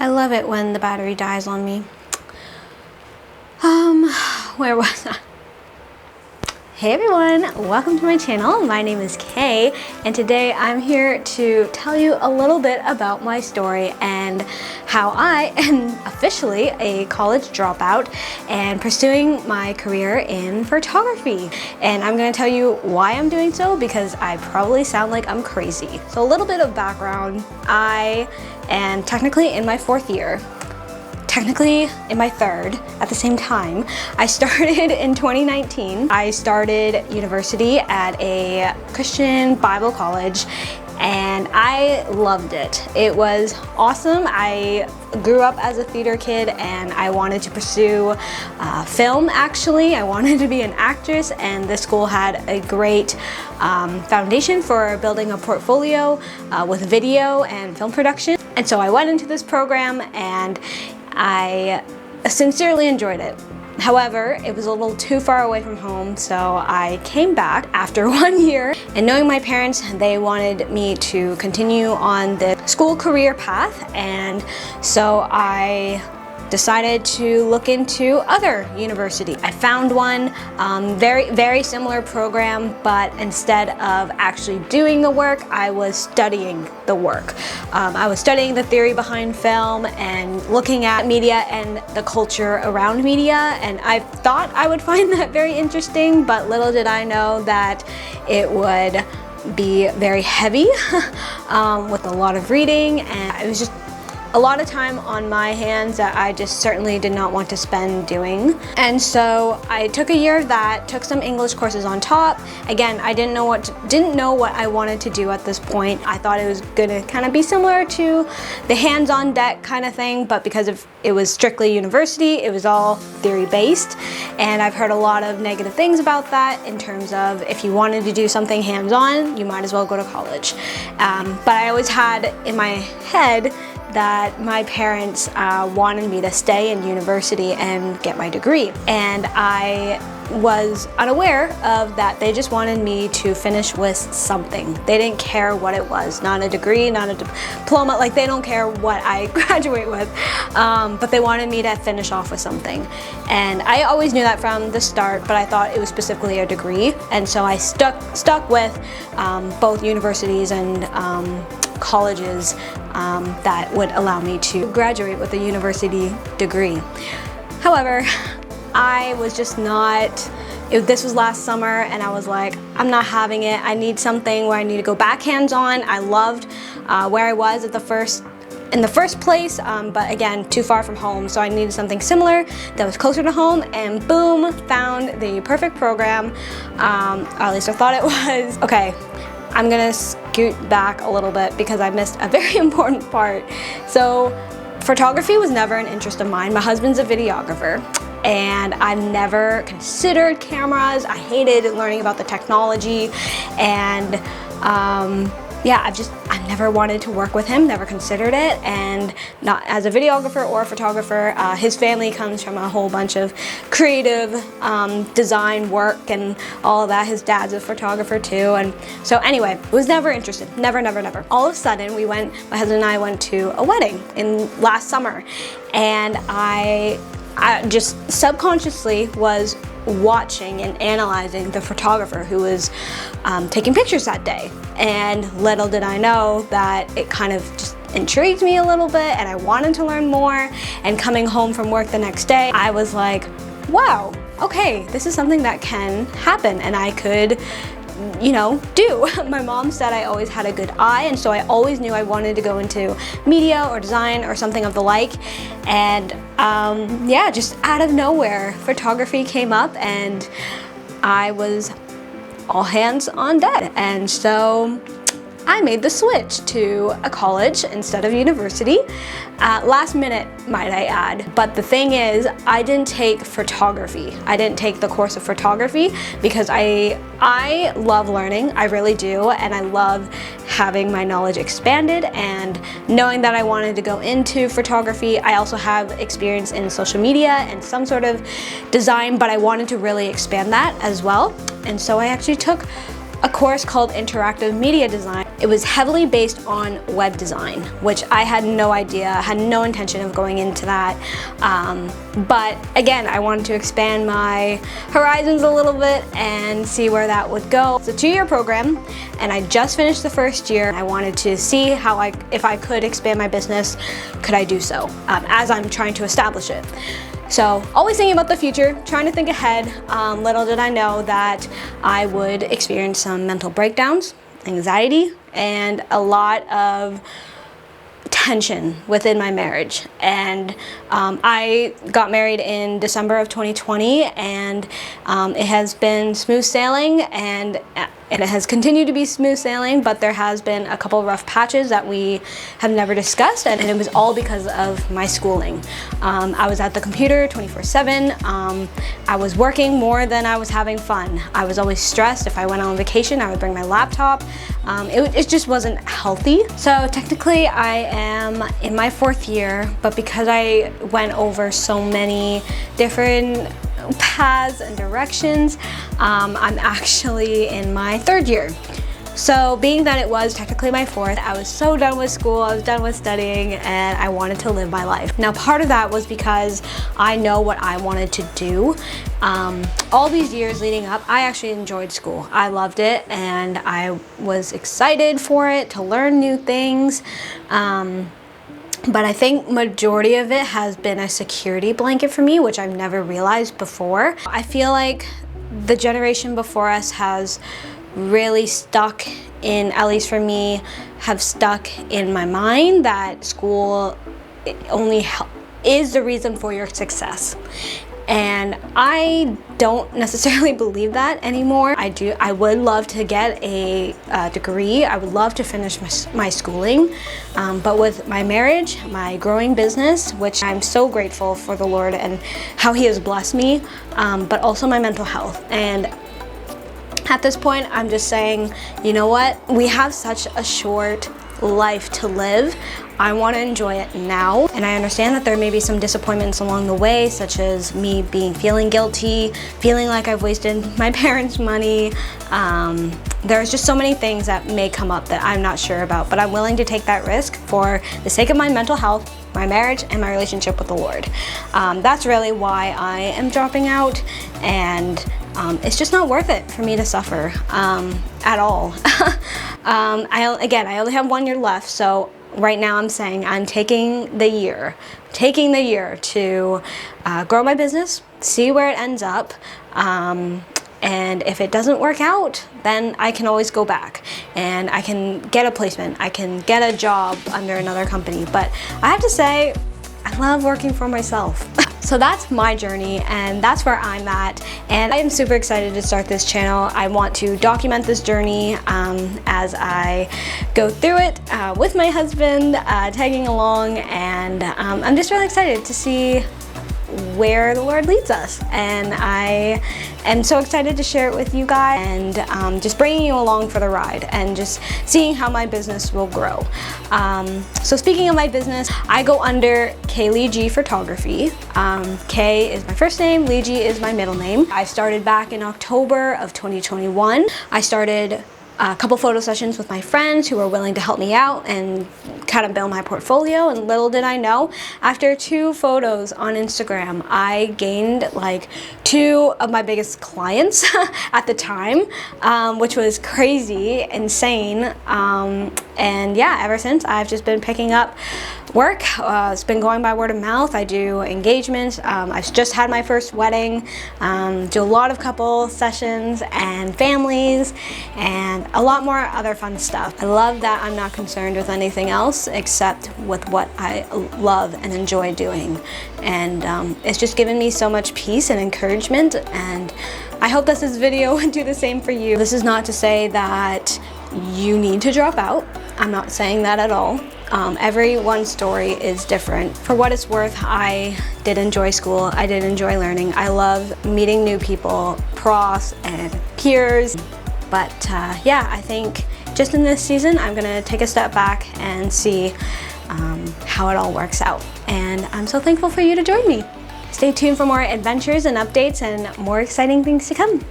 I love it when the battery dies on me. Where was I? Hey everyone, welcome to my channel. My name is Kay, and today I'm here to tell you a little bit about my story and how I am officially a college dropout and pursuing my career in photography. And I'm gonna tell you why I'm doing so, because I probably sound like I'm crazy. So a little bit of background. I am technically in my 4th year. Technically in my 3rd at the same time. I started in 2019. I started university at a Christian Bible college and I loved it. It was awesome. I grew up as a theater kid and I wanted to pursue film actually. I wanted to be an actress, and this school had a great foundation for building a portfolio with video and film production. And so I went into this program and I sincerely enjoyed it. However, it was a little too far away from home, so I came back after 1 year, and knowing my parents, they wanted me to continue on the school career path, and so I decided to look into other universities. I found one, very similar program, but instead of actually doing the work, I was studying the work. I was studying the theory behind film and looking at media and the culture around media, and I thought I would find that very interesting, but little did I know that it would be very heavy with a lot of reading, and it was just a lot of time on my hands that I just certainly did not want to spend doing. And so I took a year of that, took some English courses on top. Again, I didn't know what I wanted to do at this point. I thought it was gonna kind of be similar to the hands-on deck kind of thing, but because it was strictly university, it was all theory-based. And I've heard a lot of negative things about that in terms of if you wanted to do something hands-on, you might as well go to college. But I always had in my head that my parents wanted me to stay in university and get my degree. And I was unaware of that. They just wanted me to finish with something. They didn't care what it was, not a degree, not a diploma, like they don't care what I graduate with, but they wanted me to finish off with something. And I always knew that from the start, but I thought it was specifically a degree. And so I stuck with both universities and colleges that would allow me to graduate with a university degree. However, I was just not, this was last summer and I was like, I'm not having it. I need something where I need to go back hands-on. I loved where I was in the first place, but again, too far from home. So I needed something similar that was closer to home, and boom, found the perfect program. Or at least I thought it was. Okay. I'm gonna scoot back a little bit because I missed a very important part. So photography was never an interest of mine. My husband's a videographer and I've never considered cameras. I hated learning about the technology, and yeah, I've never wanted to work with him, never considered it. And not as a videographer or a photographer, his family comes from a whole bunch of creative design work and all of that. His dad's a photographer too. And so anyway, was never interested, never. All of a sudden my husband and I went to a wedding last summer, and I just subconsciously was watching and analyzing the photographer who was taking pictures that day. And little did I know that it kind of just intrigued me a little bit and I wanted to learn more. And coming home from work the next day, I was like, wow, okay, this is something that can happen and I could, do. My mom said I always had a good eye, and so I always knew I wanted to go into media or design or something of the like. And yeah, just out of nowhere, photography came up and I was all hands on deck. And so I made the switch to a college instead of university. Last minute, might I add. But the thing is, I didn't take photography. I didn't take the course of photography because I love learning, I really do, and I love having my knowledge expanded and knowing that I wanted to go into photography. I also have experience in social media and some sort of design, but I wanted to really expand that as well. And so I actually took a course called Interactive Media Design. It was heavily based on web design, which I had no idea, had no intention of going into that. But again, I wanted to expand my horizons a little bit and see where that would go. It's a 2-year program, and I just finished the first year. I wanted to see how if I could expand my business, could I do so as I'm trying to establish it. So always thinking about the future, trying to think ahead. Little did I know that I would experience some mental breakdowns, anxiety, and a lot of tension within my marriage. And I got married in December of 2020, and it has been smooth sailing, and it has continued to be smooth sailing, but there has been a couple of rough patches that we have never discussed, and it was all because of my schooling. I was at the computer 24/7. I was working more than I was having fun. I was always stressed. If I went on vacation, I would bring my laptop. It just wasn't healthy. So technically I am in my 4th year, but because I went over so many different paths and directions, I'm actually in my 3rd year. So being that it was technically my 4th, I was so done with school, I was done with studying, and I wanted to live my life. Now part of that was because I know what I wanted to do. All these years leading up, I actually enjoyed school. I loved it, and I was excited for it, to learn new things. But I think majority of it has been a security blanket for me, which I've never realized before. I feel like the generation before us has really stuck in, at least for me, have stuck in my mind that school only is the reason for your success. And I don't necessarily believe that anymore. I would love to get a degree. I would love to finish my schooling. But with my marriage, my growing business, which I'm so grateful for the Lord and how He has blessed me, but also my mental health. And at this point, I'm just saying, you know what? We have such a short life to live. I want to enjoy it now, and I understand that there may be some disappointments along the way, such as me feeling guilty, feeling like I've wasted my parents' money. There's just so many things that may come up that I'm not sure about, but I'm willing to take that risk for the sake of my mental health, my marriage, and my relationship with the Lord. That's really why I am dropping out, and it's just not worth it for me to suffer at all. I only have 1 year left, so right now I'm saying I'm taking the year to grow my business, see where it ends up, and if it doesn't work out, then I can always go back and I can get a placement, I can get a job under another company. But I have to say, I love working for myself. So that's my journey, and that's where I'm at, and I am super excited to start this channel. I want to document this journey as I go through it with my husband, tagging along, and I'm just really excited to see where the Lord leads us, and I am so excited to share it with you guys, and just bringing you along for the ride and just seeing how my business will grow. So speaking of my business, I go under Lee G Photography. K is my first name, Lee G is my middle name. I started back in October of 2021. I started a couple photo sessions with my friends who were willing to help me out and kind of build my portfolio, and little did I know, after 2 photos on Instagram, I gained like 2 of my biggest clients at the time, which was crazy, insane, and yeah, ever since I've just been picking up work. It's been going by word of mouth. I do engagements. I've just had my first wedding, do a lot of couple sessions and families, and a lot more other fun stuff. I love that I'm not concerned with anything else except with what I love and enjoy doing, and it's just given me so much peace and encouragement, and I hope that this video would do the same for you. This is not to say that you need to drop out. I'm not saying that at all. Everyone's story is different. For what it's worth, I did enjoy school. I did enjoy learning. I love meeting new people, profs and peers. But yeah, I think just in this season, I'm gonna take a step back and see how it all works out. And I'm so thankful for you to join me. Stay tuned for more adventures and updates and more exciting things to come.